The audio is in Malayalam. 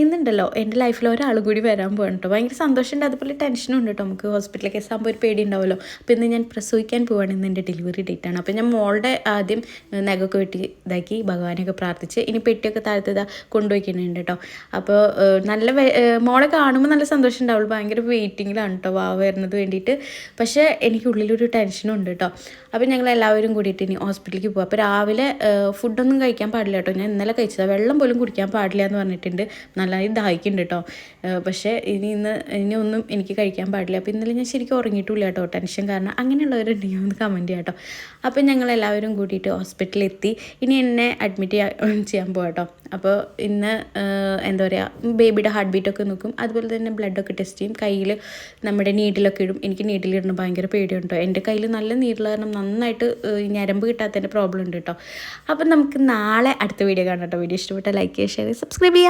ഇന്നുണ്ടല്ലോ എൻ്റെ ലൈഫിൽ ഒരാൾ കൂടി വരാൻ പോകണം കേട്ടോ. ഭയങ്കര സന്തോഷമുണ്ട്, അതുപോലെ ടെൻഷനും ഉണ്ട് കേട്ടോ. നമുക്ക് ഹോസ്പിറ്റലിൽ കേസ് ആകുമ്പോൾ ഒരു പേടി ഉണ്ടാവുമല്ലോ. അപ്പോൾ ഇന്ന് ഞാൻ പ്രസവിക്കാൻ പോവുകയാണ്. ഇന്ന് എൻ്റെ ഡെലിവറി ഡേറ്റാണ്. അപ്പോൾ ഞാൻ മോളുടെ ആദ്യം നഖമൊക്കെ വെട്ടി ഇതാക്കി ഭഗവാനൊക്കെ പ്രാർത്ഥിച്ച് ഇനി പെട്ടിയൊക്കെ താഴ്ത്തതാ കൊണ്ടുപോയിക്കുന്നുണ്ട് കേട്ടോ. അപ്പോൾ നല്ല മോളെ കാണുമ്പോൾ നല്ല സന്തോഷം ഉണ്ടാവുള്ളൂ. ഭയങ്കര വെയിറ്റിങ്ങിലാണ് കേട്ടോ വാവ വരുന്നത് വേണ്ടിയിട്ട്. പക്ഷേ എനിക്കുള്ളിലൊരു ടെൻഷനും ഉണ്ട് കേട്ടോ. അപ്പോൾ ഞങ്ങൾ എല്ലാവരും കൂടിയിട്ട് ഇനി ഹോസ്പിറ്റലിലേക്ക് പോകും. അപ്പോൾ രാവിലെ ഫുഡൊന്നും കഴിക്കാൻ പാടില്ല കേട്ടോ. ഞാൻ ഇന്നലെ കഴിച്ചതാണ്. വെള്ളം പോലും കുടിക്കാൻ പാടില്ല എന്ന് പറഞ്ഞിട്ടുണ്ട്. നന്നായി ദാഹിക്കുന്നുണ്ട് കേട്ടോ. പക്ഷേ ഇനി ഒന്നും എനിക്ക് കഴിക്കാൻ പാടില്ല. അപ്പോൾ ഇന്നലെ ഞാൻ ശരിക്കും ഉറങ്ങിയിട്ടില്ല കേട്ടോ, ടെൻഷൻ കാരണം. അങ്ങനെയുള്ളവരുണ്ടെങ്കിൽ ഒന്ന് കമൻറ്റ് ചെയ്യാം കേട്ടോ. അപ്പോൾ ഞങ്ങളെല്ലാവരും കൂടിയിട്ട് ഹോസ്പിറ്റലിൽ എത്തി. ഇനി എന്നെ അഡ്മിറ്റ് ചെയ്യാൻ പോകാം കേട്ടോ. അപ്പോൾ ഇന്ന് എന്താ പറയുക, ബേബിയുടെ ഹാർട്ട് ബീറ്റൊക്കെ നോക്കും, അതുപോലെ തന്നെ ബ്ലഡൊക്കെ ടെസ്റ്റ് ചെയ്യും. കയ്യിൽ നമ്മുടെ നീഡിലൊക്കെ ഇടും. എനിക്ക് നീഡിലിടണം ഭയങ്കര പേടിയുണ്ടോ. എൻ്റെ കയ്യിൽ നല്ല നീഡിൽ കാരണം നന്നായിട്ട് ഞരമ്പ് കിട്ടാത്തതിൻ്റെ പ്രോബ്ലം ഉണ്ട് കേട്ടോ. അപ്പം നമുക്ക് നാളെ അടുത്ത വീഡിയോ കാണാം കേട്ടോ. വീഡിയോ ഇഷ്ടപ്പെട്ടാൽ ലൈക്ക് ചെയ്യുക, ഷെയർ ചെയ്യുക, സബ്സ്ക്രൈബ് ചെയ്യുക.